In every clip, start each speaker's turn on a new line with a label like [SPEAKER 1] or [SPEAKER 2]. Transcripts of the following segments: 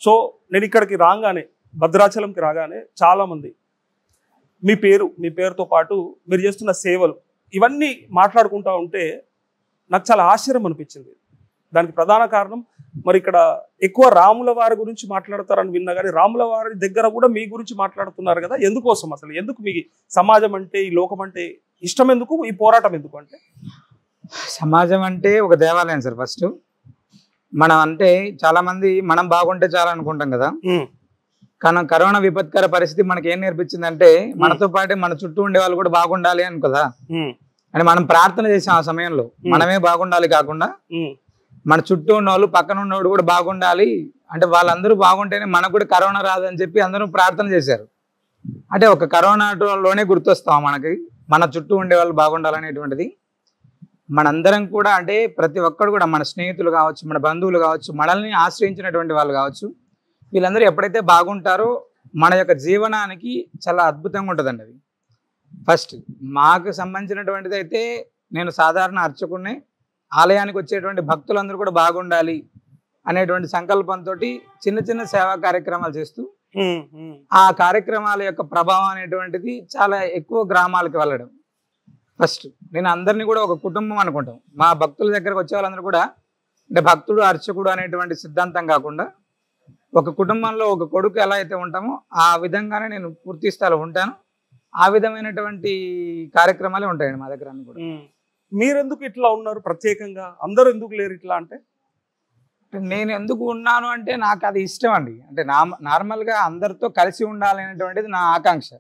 [SPEAKER 1] So నేను ఇక్కడికి రాగానే, భద్రాచలంకి రాగానే చాలామంది మీ పేరుతో పాటు మీరు చేస్తున్న సేవలు ఇవన్నీ మాట్లాడుకుంటూ ఉంటే నాకు చాలా ఆశ్చర్యం అనిపించింది. దానికి ప్రధాన కారణం, మరి ఇక్కడ ఎక్కువ రాముల వారి గురించి మాట్లాడతారని విన్నా, కానీ రాముల వారి దగ్గర కూడా మీ గురించి మాట్లాడుతున్నారు కదా. ఎందుకోసం అసలు? ఎందుకు మీకు సమాజం అంటే, ఈ లోకం అంటే ఇష్టం? ఎందుకు ఈ పోరాటం ఎందుకు? అంటే
[SPEAKER 2] సమాజం అంటే ఒక దేవాలయం సార్. ఫస్ట్ మనం అంటే చాలా మంది మనం బాగుంటే చాలా అనుకుంటాం కదా. కానీ కరోనా విపత్కర పరిస్థితి మనకి ఏం నేర్పించిందంటే, మనతో పాటే మన చుట్టూ ఉండే వాళ్ళు కూడా బాగుండాలి అని కదా. అంటే మనం ప్రార్థన చేసాం ఆ సమయంలో, మనమే బాగుండాలి కాకుండా మన చుట్టూ ఉన్న వాళ్ళు, పక్కన ఉన్నవాడు కూడా బాగుండాలి. అంటే వాళ్ళందరూ బాగుంటేనే మనకు కూడా కరోనా రాదని చెప్పి అందరూ ప్రార్థన చేశారు. అంటే ఒక కరోనాలోనే గుర్తొస్తాం మనకి, మన చుట్టూ ఉండే వాళ్ళు బాగుండాలనేటువంటిది. మనందరం కూడా అంటే ప్రతి ఒక్కరు కూడా, మన స్నేహితులు కావచ్చు, మన బంధువులు కావచ్చు, మనల్ని ఆశ్రయించినటువంటి వాళ్ళు కావచ్చు, వీళ్ళందరూ ఎప్పుడైతే బాగుంటారో మన యొక్క జీవనానికి చాలా అద్భుతంగా ఉంటుందండి. అది ఫస్ట్. మాకు సంబంధించినటువంటిది అయితే, నేను సాధారణ అర్చకుడిని, ఆలయానికి వచ్చేటువంటి భక్తులందరూ కూడా బాగుండాలి అనేటువంటి సంకల్పంతో చిన్న చిన్న సేవా కార్యక్రమాలు చేస్తూ, ఆ కార్యక్రమాల యొక్క ప్రభావం అనేటువంటిది చాలా ఎక్కువ గ్రామాలకు వెళ్ళడం. ఫస్ట్ నేను అందరినీ కూడా ఒక కుటుంబం అనుకుంటాం. మా భక్తుల దగ్గరకు వచ్చే వాళ్ళందరూ కూడా అంటే భక్తుడు అర్చకుడు అనేటువంటి సిద్ధాంతం కాకుండా, ఒక కుటుంబంలో ఒక కొడుకు ఎలా అయితే ఉంటామో ఆ విధంగానే నేను పూర్తి స్థాయిలో ఉంటాను. ఆ విధమైనటువంటి కార్యక్రమాలే ఉంటాయండి మా దగ్గర అన్ని కూడా.
[SPEAKER 1] మీరెందుకు ఇట్లా ఉన్నారు ప్రత్యేకంగా? అందరూ ఎందుకు లేరు ఇట్లా? అంటే
[SPEAKER 2] నేను ఎందుకు ఉన్నాను అంటే నాకు అది ఇష్టం అండి. అంటే నార్మల్గా అందరితో కలిసి ఉండాలనేటువంటిది నా ఆకాంక్ష.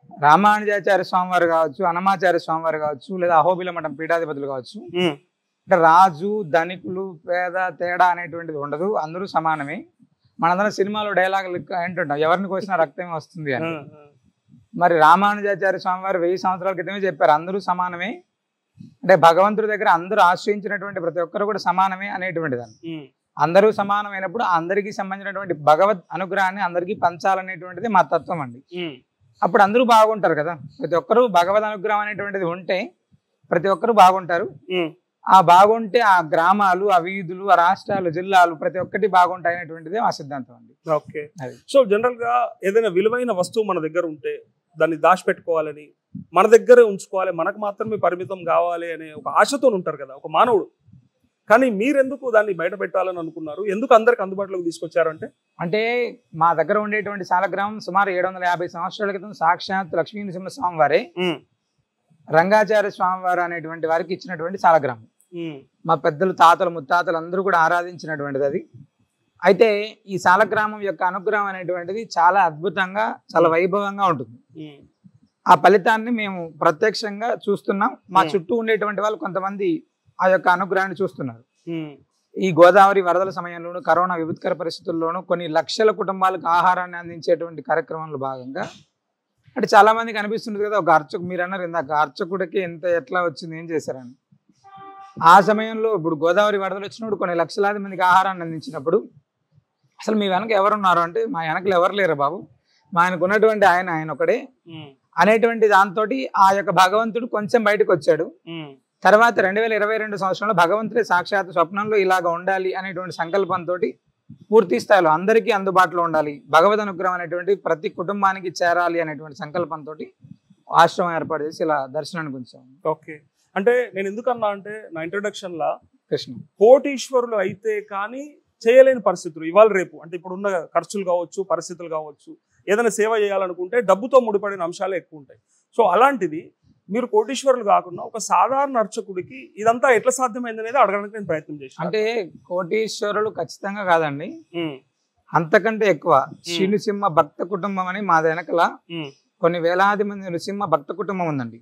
[SPEAKER 2] రామానుజాచార్య స్వామివారు కావచ్చు, అన్నమాచార్య స్వామివారు కావచ్చు, లేదా అహోబిల మఠం పీఠాధిపతులు కావచ్చు, అంటే రాజు ధనికులు పేద తేడా అనేటువంటిది ఉండదు, అందరూ సమానమే. మనందరం సినిమాలో డైలాగులు ఏంటుంటాం, ఎవరిని కోసినా రక్తమే వస్తుంది అని. మరి రామానుజాచార్య స్వామివారు 1000 సంవత్సరాల క్రితమే చెప్పారు, అందరూ సమానమే. అంటే భగవంతుడి దగ్గర అందరూ ఆశ్రయించినటువంటి ప్రతి ఒక్కరు కూడా సమానమే అనేటువంటి దాన్ని. అందరూ సమానమైనప్పుడు అందరికీ సంబంధించినటువంటి భగవద్ అనుగ్రహాన్ని అందరికీ పంచాలనేటువంటిది మా తత్వం అండి. అప్పుడు అందరూ బాగుంటారు కదా. ప్రతి ఒక్కరు భగవద్ అనుగ్రహం అనేటువంటిది ఉంటే ప్రతి ఒక్కరు బాగుంటారు. ఆ బాగుంటే ఆ గ్రామాలు, ఆ వీధులు, ఆ రాష్ట్రాలు, జిల్లాలు ప్రతి ఒక్కటి బాగుంటాయి అనేటువంటిది మా సిద్ధాంతం అండి.
[SPEAKER 1] ఓకే. సో జనరల్ గా ఏదైనా విలువైన వస్తువు మన దగ్గర ఉంటే దాన్ని దాచిపెట్టుకోవాలని, మన దగ్గరే ఉంచుకోవాలి, మనకు మాత్రమే పరిమితం కావాలి అనే ఒక ఆశతో ఉంటారు కదా ఒక మానవుడు. కానీ మీరెందుకు దాన్ని బయట పెట్టాలని అనుకున్నారు? ఎందుకు అందరికి అందుబాటులోకి తీసుకొచ్చారు?
[SPEAKER 2] అంటే మా దగ్గర ఉండేటువంటి సాలగ్రామం సుమారు 750 సంవత్సరాల క్రితం సాక్షాత్ లక్ష్మీ నరసింహ స్వామి వారే రంగాచార్య స్వామి వారు అనేటువంటి వారికి ఇచ్చినటువంటి సాలగ్రామం. మా పెద్దలు, తాతలు, ముత్తాతలు అందరూ కూడా ఆరాధించినటువంటిది అది. అయితే ఈ సాలగ్రామం యొక్క అనుగ్రహం అనేటువంటిది చాలా అద్భుతంగా, చాలా వైభవంగా ఉంటుంది. ఆ ఫలితాన్ని మేము ప్రత్యక్షంగా చూస్తున్నాం. మా చుట్టూ ఉండేటువంటి వాళ్ళు కొంతమంది ఆ యొక్క అనుగ్రహాన్ని చూస్తున్నారు. ఈ గోదావరి వరదల సమయంలోనూ, కరోనా విపత్కర పరిస్థితుల్లోనూ కొన్ని లక్షల కుటుంబాలకు ఆహారాన్ని అందించేటువంటి కార్యక్రమంలో భాగంగా అంటే చాలా మందికి అనిపిస్తుంది కదా, ఒక అర్చకు, మీరు అన్నారు ఇందాక అర్చకుడికి ఎట్లా వచ్చింది, ఏం చేశారని. ఆ సమయంలో ఇప్పుడు గోదావరి వరదలు వచ్చినప్పుడు కొన్ని లక్షలాది మందికి ఆహారాన్ని అందించినప్పుడు అసలు మీ వెనక ఎవరున్నారు అంటే, మా వెనకలు ఎవరు లేరు బాబు, మా ఆయనకు ఉన్నటువంటి ఆయన ఒకడే అనేటువంటి దాంతో ఆ యొక్క భగవంతుడు కొంచెం బయటకు వచ్చాడు. తర్వాత 2022 సంవత్సరంలో భగవంతుడే సాక్షాత్ స్వప్నంలో ఇలాగ ఉండాలి అనేటువంటి సంకల్పంతో పూర్తి స్థాయిలో అందరికీ అందుబాటులో ఉండాలి, భగవద్ అనుగ్రహం అనేటువంటి ప్రతి కుటుంబానికి చేరాలి అనేటువంటి సంకల్పంతో ఆశ్రమం ఏర్పాటు చేసి ఇలా దర్శనానికి ఉంచాము.
[SPEAKER 1] ఓకే. అంటే నేను ఎందుకన్నా అంటే, నా ఇంట్రొడక్షన్ లా
[SPEAKER 2] కృష్ణ
[SPEAKER 1] కోటీశ్వరులు అయితే కానీ చేయలేని పరిస్థితులు ఇవాళ రేపు, అంటే ఇప్పుడున్న ఖర్చులు కావచ్చు, పరిస్థితులు కావచ్చు, ఏదైనా సేవ చేయాలనుకుంటే డబ్బుతో ముడిపడిన అంశాలే ఎక్కువ ఉంటాయి. సో అలాంటిది మీరు కోటీశ్వరులు కాకుండా ఒక సాధారణ అర్చకుడికి ఇదంతా ఎట్లా సాధ్యమైంది అనేది అడగడానికి నేను ప్రయత్నం చేశాను.
[SPEAKER 2] అంటే కోటీశ్వరులు ఖచ్చితంగా కాదండి, అంతకంటే ఎక్కువ శ్రీనృసింహ భక్త కుటుంబం అని మా వెనకల కొన్ని వేలాది మంది నృసింహ భక్త కుటుంబం ఉందండి.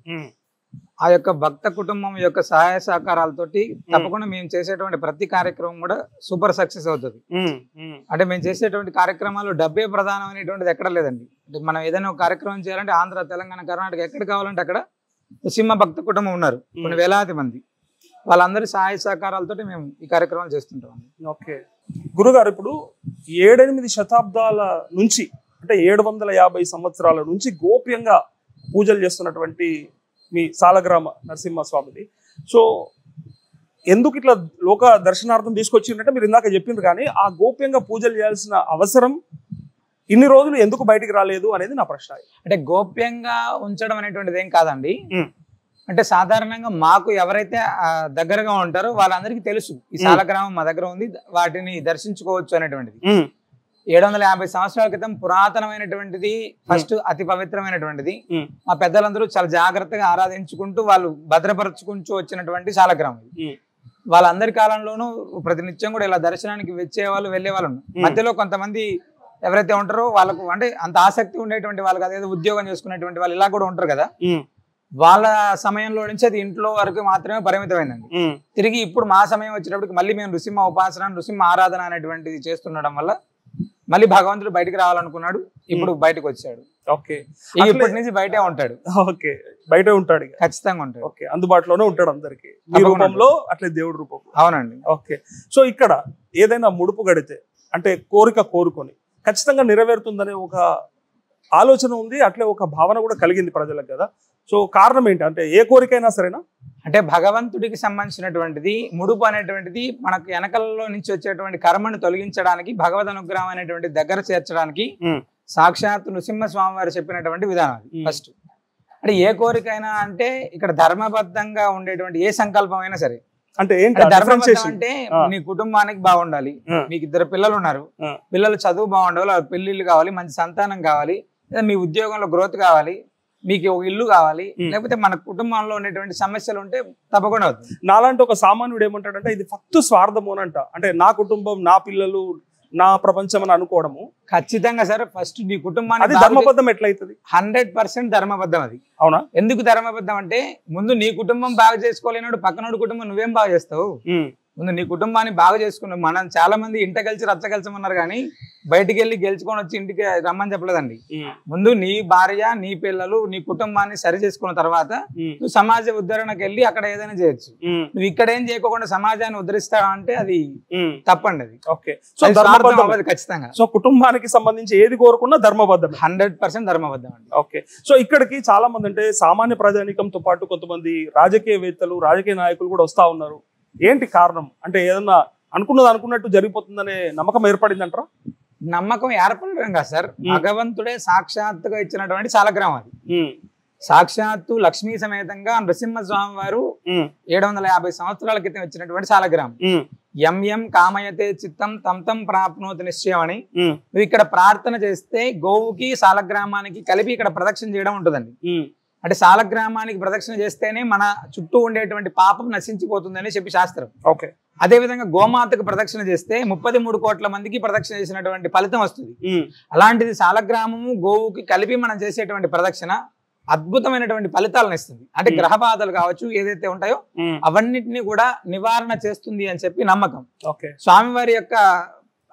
[SPEAKER 2] ఆ యొక్క భక్త కుటుంబం యొక్క సహాయ సహకారాలతోటి తప్పకుండా మేము చేసేటువంటి ప్రతి కార్యక్రమం కూడా సూపర్ సక్సెస్ అవుతుంది. అంటే మేము చేసేటువంటి కార్యక్రమాలు డబ్బే ప్రధానం అనేటువంటిది ఎక్కడ లేదండి. అంటే మనం ఏదైనా ఒక కార్యక్రమం చేయాలంటే ఆంధ్ర, తెలంగాణ, కర్ణాటక ఎక్కడ కావాలంటే అక్కడ సింహ భక్త కుటుంబం ఉన్నారు, కొన్ని వేలాది మంది. వాళ్ళందరి సహాయ సహకారాలతో మేము ఈ కార్యక్రమాలు చేస్తుంటాం.
[SPEAKER 1] ఓకే గురుగారు, ఇప్పుడు 7-8 శతాబ్దాల నుంచి, అంటే 750 సంవత్సరాల నుంచి గోప్యంగా పూజలు చేస్తున్నటువంటి మీ సాలగ్రామ నరసింహస్వామిది. సో ఎందుకు ఇట్లా లోక దర్శనార్థం తీసుకొచ్చిందంటే మీరు ఇందాక చెప్పిండ్రు, కానీ ఆ గోప్యంగా పూజలు చేయాల్సిన అవసరం ఇన్ని రోజులు ఎందుకు బయటికి రాలేదు అనేది నా ప్రశ్న.
[SPEAKER 2] అంటే గోప్యంగా ఉంచడం అనేటువంటిది ఏం కాదండి. అంటే సాధారణంగా మాకు ఎవరైతే దగ్గరగా ఉంటారో వాళ్ళందరికీ తెలుసు ఈ సాలగ్రామం మా దగ్గర ఉంది, వాటిని దర్శించుకోవచ్చు అనేటువంటిది. 750 సంవత్సరాల క్రితం పురాతనమైనటువంటిది, ఫస్ట్ అతి పవిత్రమైనటువంటిది. మా పెద్దలందరూ చాలా జాగ్రత్తగా ఆరాధించుకుంటూ వాళ్ళు భద్రపరుచుకుంటూ వచ్చినటువంటి సాలగ్రామం. వాళ్ళందరి కాలంలోనూ ప్రతినిత్యం కూడా ఇలా దర్శనానికి వచ్చేవాళ్ళు వెళ్ళే వాళ్ళు. మధ్యలో కొంతమంది ఎవరైతే ఉంటారో వాళ్ళకు అంటే అంత ఆసక్తి ఉండేటువంటి వాళ్ళకి, అదేదో ఉద్యోగం చేసుకునేటువంటి వాళ్ళు ఇలా కూడా ఉంటారు కదా, వాళ్ళ సమయంలో నుంచి అది ఇంట్లో వరకు మాత్రమే పరిమితమైందండి. తిరిగి ఇప్పుడు మా సమయం వచ్చేటప్పటికి మళ్ళీ మేము నృసింహ ఉపాసన, నృసింహ ఆరాధన అనేటువంటిది చేస్తుండడం వల్ల మళ్ళీ భగవంతుడు బయటకు రావాలనుకున్నాడు, ఇప్పుడు బయటకు వచ్చాడు.
[SPEAKER 1] ఓకే,
[SPEAKER 2] ఇప్పటి నుంచి బయటే ఉంటాడు.
[SPEAKER 1] ఓకే, బయటే ఉంటాడు,
[SPEAKER 2] ఖచ్చితంగా ఉంటాడు.
[SPEAKER 1] ఓకే, అందుబాటులోనే ఉంటాడు అందరికి రూపంలో, అట్లే దేవుడి రూపంలో.
[SPEAKER 2] అవునండి.
[SPEAKER 1] ఓకే, సో ఇక్కడ ఏదైనా ముడుపు గడితే అంటే కోరిక కోరుకొని ఖచ్చితంగా నెరవేరుతుందనే ఒక ఆలోచన ఉంది, అట్లే ఒక భావన కూడా కలిగింది ప్రజలకు కదా. సో కారణం ఏంటి అంటే ఏ కోరికైనా సరేనా
[SPEAKER 2] అంటే భగవంతుడికి సంబంధించినటువంటిది ముడుపు అనేటువంటిది మనకు వెనకల్లో నుంచి వచ్చేటువంటి కర్మను తొలగించడానికి, భగవద్ అనుగ్రహం అనేటువంటి దగ్గర చేర్చడానికి సాక్షాత్ నృసింహస్వామి వారు చెప్పినటువంటి విధానం అది. ఫస్ట్ అంటే ఏ కోరికైనా అంటే ఇక్కడ ధర్మబద్ధంగా ఉండేటువంటి ఏ సంకల్పమైనా సరే, అంటే ధర్మబద్ధం అంటే నీ కుటుంబానికి బాగుండాలి, మీకు 2 పిల్లలు ఉన్నారు, పిల్లలు చదువు బాగుండాలి, వాళ్ళకి పెళ్లిళ్ళు కావాలి, మంచి సంతానం కావాలి, లేదా మీ ఉద్యోగంలో గ్రోత్ కావాలి, మీకు ఒక ఇల్లు కావాలి, లేకపోతే మన కుటుంబంలో ఉండేటువంటి సమస్యలు ఉంటే తప్పకుండా అవుతుంది.
[SPEAKER 1] నాలాంటి ఒక సామాన్యుడు ఏమంటాడంటే ఇది ఫస్ట్ స్వార్థము అని అంట, అంటే నా కుటుంబం, నా పిల్లలు, నా ప్రపంచం అని అనుకోవడము.
[SPEAKER 2] ఖచ్చితంగా సార్, ఫస్ట్ నీ కుటుంబాన్ని
[SPEAKER 1] ధర్మబద్ధం ఎట్లయితుంది?
[SPEAKER 2] 100% ధర్మబద్ధం అది.
[SPEAKER 1] అవునా?
[SPEAKER 2] ఎందుకు ధర్మబద్ధం అంటే ముందు నీ కుటుంబం బాగా చేసుకోలేనాడు పక్కనోడి కుటుంబం నువ్వేం బాగా చేస్తావు? ముందు నీ కుటుంబాన్ని బాగా చేసుకున్నావు. మనం చాలా మంది ఇంట కలిసి రచ్చ కలిసమన్నారు, కానీ బయటికి వెళ్ళి గెలుచుకొని వచ్చి ఇంటికి రమ్మని చెప్పలేదండి. ముందు నీ భార్య, నీ పిల్లలు, నీ కుటుంబాన్ని సరి చేసుకున్న తర్వాత నువ్వు సమాజ ఉద్ధరణకు వెళ్ళి అక్కడ ఏదైనా చేయొచ్చు. నువ్వు ఇక్కడ ఏం చేయకుండా సమాజాన్ని ఉద్ధరిస్తావా అంటే అది తప్పండి. అది
[SPEAKER 1] ఓకే, సో
[SPEAKER 2] ఖచ్చితంగా.
[SPEAKER 1] సో కుటుంబానికి సంబంధించి ఏది కోరుకున్నా ధర్మబద్ధం,
[SPEAKER 2] 100% ధర్మబద్ధం అండి.
[SPEAKER 1] ఓకే, సో ఇక్కడికి చాలా మంది అంటే సామాన్య ప్రజానీకంతో పాటు కొంతమంది రాజకీయవేత్తలు, రాజకీయ నాయకులు కూడా వస్తా ఉన్నారు. ఏంటి కారణం? అంటే ఏదన్నా అనుకున్నట్టు జరిగిపోతుందనే నమ్మకం ఏర్పడిందంటారా?
[SPEAKER 2] నమ్మకం ఏర్పడడం కాదు సార్, భగవంతుడే సాక్షాత్తుగా ఇచ్చినటువంటి సాలగ్రామం అది. సాక్షాత్తు లక్ష్మీ సమేతంగా నృసింహస్వామి వారు 750 సంవత్సరాల క్రితం ఇచ్చినటువంటి సాలగ్రామం. ఎం కామయతే చిత్తం తం తం ప్రాప్నోతి నిశ్చయం అని నువ్వు ఇక్కడ ప్రార్థన చేస్తే గోవుకి సాలగ్రామానికి కలిపి ఇక్కడ ప్రదక్షిణ చేయడం ఉంటుందండి. అంటే సాలగ్రామానికి ప్రదక్షిణ చేస్తేనే మన చుట్టూ ఉండేటువంటి పాపం నశించిపోతుందని చెప్పి శాస్త్రం.
[SPEAKER 1] ఓకే,
[SPEAKER 2] అదే విధంగా గోమాతకు ప్రదక్షిణ చేస్తే 33 కోట్ల మందికి ప్రదక్షిణ చేసినటువంటి ఫలితం వస్తుంది. అలాంటిది సాలగ్రామము గోవుకి కలిపి మనం చేసేటువంటి ప్రదక్షిణ అద్భుతమైనటువంటి ఫలితాలను ఇస్తుంది. అంటే గ్రహ బాధలు కావచ్చు ఏదైతే ఉంటాయో అవన్నిటిని కూడా నివారణ చేస్తుంది అని చెప్పి నమ్మకం. స్వామివారి యొక్క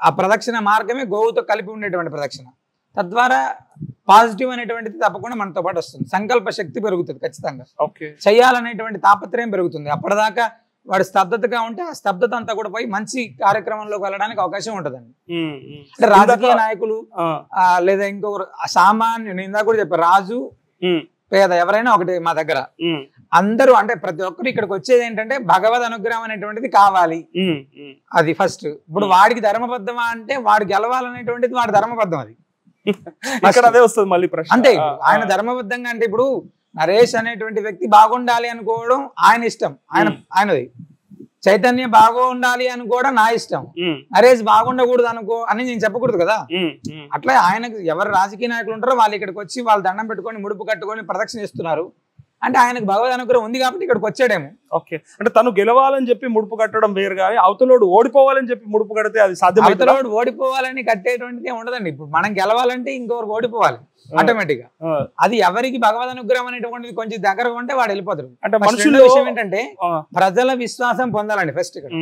[SPEAKER 2] ఆ ప్రదక్షిణ మార్గమే గోవుతో కలిపి ఉండేటువంటి ప్రదక్షిణ. తద్వారా పాజిటివ్ అనేటువంటిది తప్పకుండా మనతో పాటు వస్తుంది, సంకల్ప శక్తి పెరుగుతుంది, ఖచ్చితంగా చేయాలనేటువంటి తాపత్రయం పెరుగుతుంది. అప్పటిదాకా వాడు స్తబ్దతగా ఉంటే ఆ స్తబ్దత అంతా కూడా పోయి మంచి కార్యక్రమంలోకి వెళ్ళడానికి అవకాశం ఉంటుందండి. అంటే రాజకీయ నాయకులు లేదా ఇంకొకరు సామాన్యులు, ఇందాక కూడా చెప్పారు, రాజు పేద ఎవరైనా ఒకటి మా దగ్గర అందరూ, అంటే ప్రతి ఒక్కరు ఇక్కడికి వచ్చేది ఏంటంటే భగవద్ అనుగ్రహం అనేటువంటిది కావాలి, అది ఫస్ట్. ఇప్పుడు వాడికి ధర్మబద్ధమా అంటే వాడు గెలవాలనేటువంటిది వాడి ధర్మబద్ధం, అది
[SPEAKER 1] అదే వస్తుంది మళ్ళీ ప్రశ్న.
[SPEAKER 2] అంటే ఆయన ధర్మబద్ధంగా అంటే ఇప్పుడు నరేష్ అనేటువంటి వ్యక్తి బాగుండాలి అనుకోవడం ఆయన ఇష్టం, ఆయనది. చైతన్య బాగుండాలి అనుకోవడం నా ఇష్టం, నరేష్ బాగుండకూడదు అనుకో అని నేను చెప్పకూడదు కదా. అట్లా ఆయనకు ఎవరు రాజకీయ నాయకులు ఉంటారో వాళ్ళు ఇక్కడికి వచ్చి వాళ్ళు దండం పెట్టుకొని ముడుపు కట్టుకొని ప్రదక్షిణ ఇస్తున్నారు అంటే ఆయనకు భగవద్ అనుగ్రహం ఉంది కాబట్టి ఇక్కడికి వచ్చాడేమో.
[SPEAKER 1] ఓకే, అంటే తను గెలవాలని చెప్పి ముడుపు కట్టడం వేరు, కానీ అవతలోడు ఓడిపోవాలని చెప్పి ముడుపు కడితే అది సాధ్యం.
[SPEAKER 2] అవతలోడు ఓడిపోవాలని కట్టేటువంటిది ఉండదండి. ఇప్పుడు మనం గెలవాలంటే ఇంకొకరు ఓడిపోవాలి ఆటోమేటిక్ గా. అది ఎవరికి భగవద్ అనుగ్రహం అనేటువంటిది కొంచెం దగ్గరగా ఉంటే వాడు వెళ్ళిపోతారు. అంటే మనుషుల విషయం ఏంటంటే ప్రజల విశ్వాసం పొందాలండి ఫస్ట్. ఇక్కడ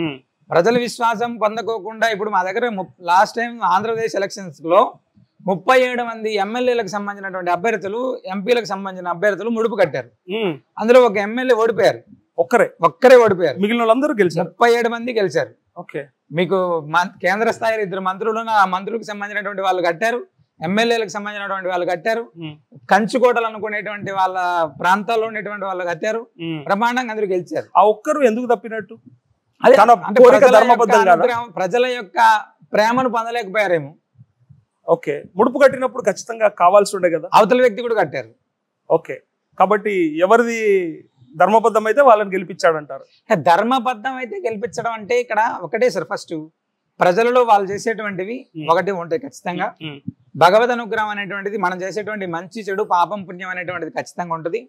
[SPEAKER 2] ప్రజల విశ్వాసం పొందకోకుండా ఇప్పుడు మా దగ్గర లాస్ట్ టైం ఆంధ్రప్రదేశ్ ఎలక్షన్స్ లో 37 మంది ఎమ్మెల్యేలకు సంబంధించినటువంటి అభ్యర్థులు, ఎంపీలకు సంబంధించిన అభ్యర్థులు ముడుపు కట్టారు. అందులో ఒక ఎమ్మెల్యే ఓడిపోయారు, ఒక్కరే ఓడిపోయారు, మిగిలిన వాళ్ళందరూ గెలిచారు. 37 మంది గెలిచారు.
[SPEAKER 1] ఓకే,
[SPEAKER 2] మీకు కేంద్ర స్థాయిలో 2 మంత్రులు, ఆ మంత్రులకు సంబంధించినటువంటి వాళ్ళు కట్టారు, ఎమ్మెల్యేలకు సంబంధించినటువంటి వాళ్ళు కట్టారు, కంచుకోటలు అనుకునేటువంటి వాళ్ళ ప్రాంతాల్లో ఉండేటువంటి వాళ్ళు కట్టారు, బ్రహ్మాండంగా అందరూ గెలిచారు.
[SPEAKER 1] ఆ ఒక్కరు ఎందుకు తప్పినట్టు
[SPEAKER 2] అదే
[SPEAKER 1] తన
[SPEAKER 2] అంటే
[SPEAKER 1] కోరిక
[SPEAKER 2] ప్రజల యొక్క
[SPEAKER 1] ధర్మబద్ధం కాదా?
[SPEAKER 2] అనుగ్రహం, ప్రజల యొక్క ప్రేమను పొందలేకపోయారేమో.
[SPEAKER 1] ఓకే, ముడుపు కట్టినప్పుడు ఖచ్చితంగా కావాల్సి ఉండే కదా.
[SPEAKER 2] అవతల వ్యక్తి కూడా కట్టారు.
[SPEAKER 1] ఓకే, కాబట్టి ఎవరిది ధర్మబద్ధం అయితే వాళ్ళని గెలిపించాడంటారు.
[SPEAKER 2] ధర్మబద్ధం అయితే గెలిపించడం అంటే ఇక్కడ ఒకటే సార్, ఫస్ట్ ప్రజలలో వాళ్ళు చేసేటువంటివి ఒకటి ఉంటాయి ఖచ్చితంగా. భగవద్ అనుగ్రహం అనేటువంటిది మనం చేసేటువంటి మంచి చెడు పాపం పుణ్యం అనేటువంటిది ఖచ్చితంగా ఉంటుంది.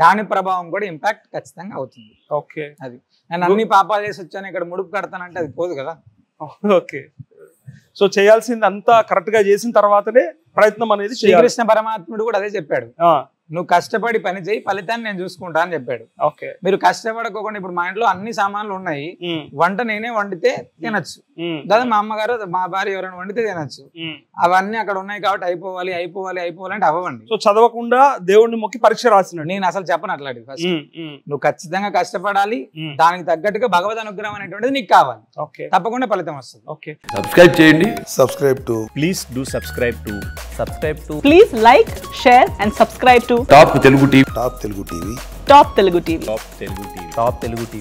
[SPEAKER 2] దాని ప్రభావం కూడా ఇంపాక్ట్ ఖచ్చితంగా అవుతుంది.
[SPEAKER 1] ఓకే,
[SPEAKER 2] అది నేను అన్ని పాపాలు చేసి వచ్చాను ఇక్కడ ముడుపు కడతానంటే అది పోదు కదా.
[SPEAKER 1] ఓకే, సో చేయాల్సింది అంతా కరెక్ట్ గా చేసిన తర్వాతనే ప్రయత్నం అనేది చేయాలి.
[SPEAKER 2] శ్రీకృష్ణ పరమాత్ముడు కూడా అదే చెప్పాడు, నువ్వు కష్టపడి పని చేయి, ఫలితాన్ని నేను చూసుకుంటా అని చెప్పాడు.
[SPEAKER 1] ఓకే,
[SPEAKER 2] మీరు కష్టపడకోకుండా ఇప్పుడు మా ఇంట్లో అన్ని సామాన్లు ఉన్నాయి, వంట నేనే వండితే తినచ్చు, లేదా మా అమ్మగారు మా భార్య ఎవరైనా వండితే తినచ్చు. అవన్నీ అక్కడ ఉన్నాయి కాబట్టి అయిపోవాలి అయిపోవాలి అయిపోవాలి అంటే అవ్వండి.
[SPEAKER 1] సో చదవకుండా దేవుడిని మొక్కి పరీక్ష రాసినాడు.
[SPEAKER 2] నేను అసలు చెప్పను అట్లాంటి. ఫస్ట్ నువ్వు ఖచ్చితంగా కష్టపడాలి, దానికి తగ్గట్టుగా భగవద్ అనుగ్రహం అనేటువంటిది నీకు కావాలి.
[SPEAKER 1] ఓకే,
[SPEAKER 2] తప్పకుండా ఫలితం వస్తుంది.
[SPEAKER 1] ఓకే,
[SPEAKER 3] సబ్స్క్రైబ్ చేయండి.
[SPEAKER 4] Please do subscribe to
[SPEAKER 5] Please like, share and subscribe to
[SPEAKER 3] top Telugu TV.
[SPEAKER 5] Top Telugu TV.
[SPEAKER 4] Top Telugu TV.